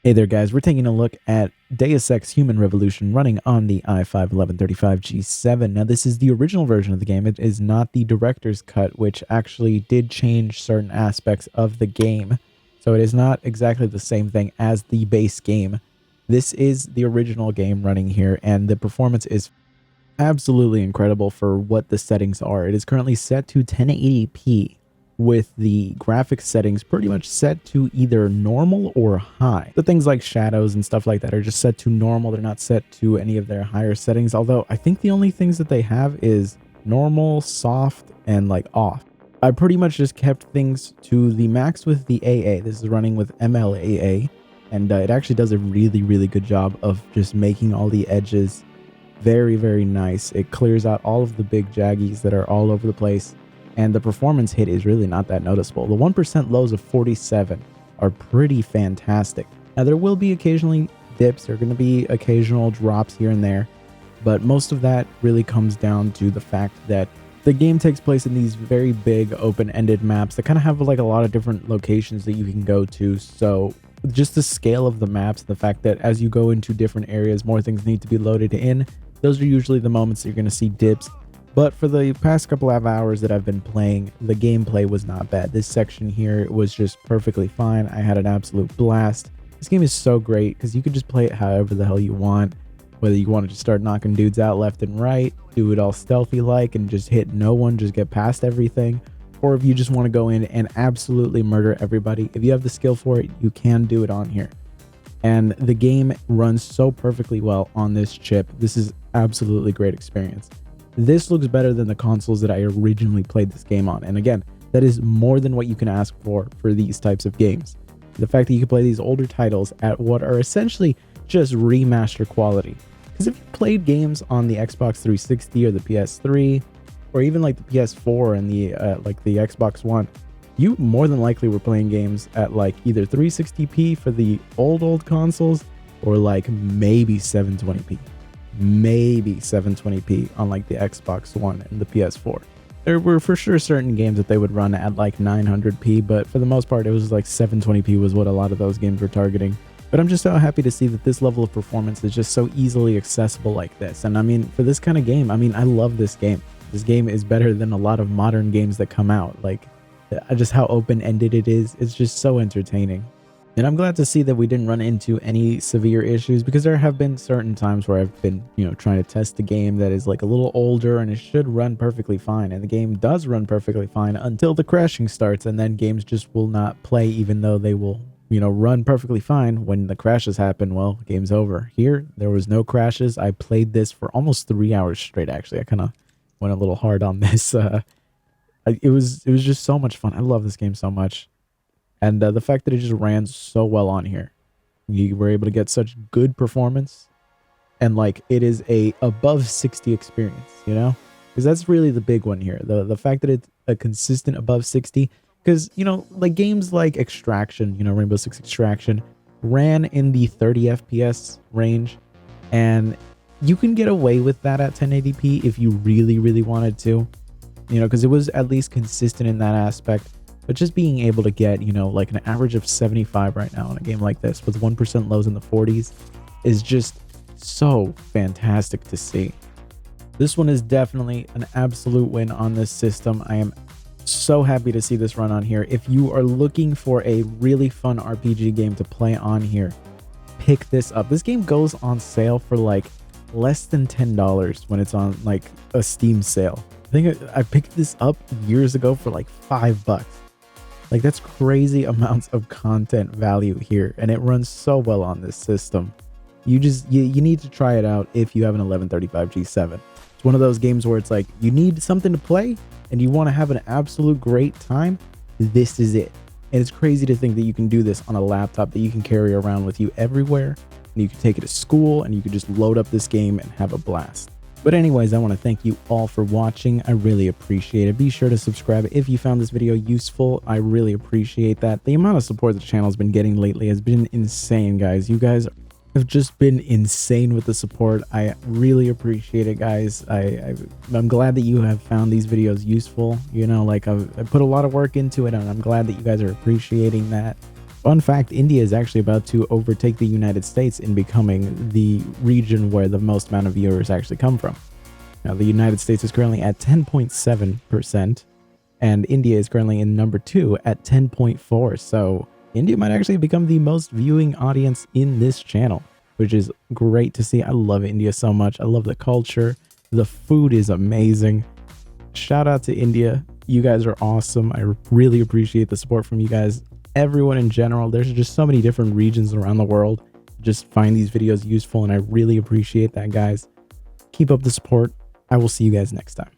Hey there guys, we're taking a look at Deus Ex Human Revolution running on the i5-1135G7. Now this is the original version of the game. It is not the director's cut, which actually did change certain aspects of the game. So it is not exactly the same thing as the base game. This is the original game running here, and the performance is absolutely incredible for what the settings are. It is currently set to 1080p, with the graphics settings pretty much set to either normal or high. The things like shadows and stuff like that are just set to normal. They're not set to any of their higher settings, although I think the only things that they have is normal, soft, and like off. I pretty much just kept things to the max with the AA. This is running with MLAA, and it actually does a really good job of just making all the edges very nice. It clears out all of the big jaggies that are all over the place, and the performance hit is really not that noticeable. The 1% lows of 47 are pretty fantastic. Now there will be occasionally dips, there are going to be occasional drops here and there, but most of that really comes down to the fact that the game takes place in these very big open-ended maps that kind of have like a lot of different locations that you can go to. So just the scale of the maps, the fact that as you go into different areas, more things need to be loaded in, those are usually the moments that you're going to see dips. But for the past couple of hours that I've been playing, the gameplay was not bad. This section here was just perfectly fine. I had an absolute blast. This game is so great because you can just play it however the hell you want. Whether you want to just start knocking dudes out left and right, do it all stealthy like and just hit no one, just get past everything. Or if you just want to go in and absolutely murder everybody, if you have the skill for it, you can do it on here. And the game runs so perfectly well on this chip. This is absolutely great experience. This looks better than the consoles that I originally played this game on. And again, that is more than what you can ask for these types of games. The fact that you can play these older titles at what are essentially just remaster quality. Because if you played games on the Xbox 360 or the PS3, or even like the PS4 and the Xbox One, you more than likely were playing games at like either 360p for the old consoles, or like maybe 720p. Maybe 720p on like the Xbox One and the PS4. There were for sure certain games that they would run at like 900p, but for the most part it was like 720p was what a lot of those games were targeting. But I'm just so happy to see that this level of performance is just so easily accessible like this. And I mean, for this kind of game, I mean, I love this game. This game is better than a lot of modern games that come out. Like, just how open-ended it is, it's just so entertaining. And I'm glad to see that we didn't run into any severe issues, because there have been certain times where I've been, trying to test a game that is like a little older and it should run perfectly fine. And the game does run perfectly fine until the crashing starts, and then games just will not play even though they will, run perfectly fine. When the crashes happen, well, game's over. Here, there was no crashes. I played this for almost 3 hours straight, actually. I kind of went a little hard on this. It was just so much fun. I love this game so much. And the fact that it just ran so well on here, you were able to get such good performance, and like it is a above 60 experience, because that's really the big one here. The fact that it's a consistent above 60, because like games like Extraction, Rainbow Six Extraction ran in the 30 FPS range, and you can get away with that at 1080p if you really wanted to, because it was at least consistent in that aspect. But just being able to get, like an average of 75 right now in a game like this with 1% lows in the 40s is just so fantastic to see. This one is definitely an absolute win on this system. I am so happy to see this run on here. If you are looking for a really fun RPG game to play on here, pick this up. This game goes on sale for like less than $10 when it's on like a Steam sale. I think I picked this up years ago for like $5. Like, that's crazy amounts of content value here, and it runs so well on this system. You need to try it out if you have an 1135G7. It's one of those games where it's like, you need something to play and you want to have an absolute great time. This is it. And it's crazy to think that you can do this on a laptop that you can carry around with you everywhere, and you can take it to school and you can just load up this game and have a blast. But anyways, I want to thank you all for watching. I really appreciate it. Be sure to subscribe if you found this video useful. I really appreciate that. The amount of support the channel has been getting lately has been insane, guys. You guys have just been insane with the support. I really appreciate it, guys. I'm glad that you have found these videos useful. I put a lot of work into it, and I'm glad that you guys are appreciating that. Fun fact, India is actually about to overtake the United States in becoming the region where the most amount of viewers actually come from. Now, the United States is currently at 10.7%, and India is currently in number 2 at 10.4%. So India might actually become the most viewing audience in this channel, which is great to see. I love India so much. I love the culture. The food is amazing. Shout out to India. You guys are awesome. I really appreciate the support from you guys. Everyone in general. There's just so many different regions around the world. Just find these videos useful, and I really appreciate that, guys. Keep up the support. I will see you guys next time.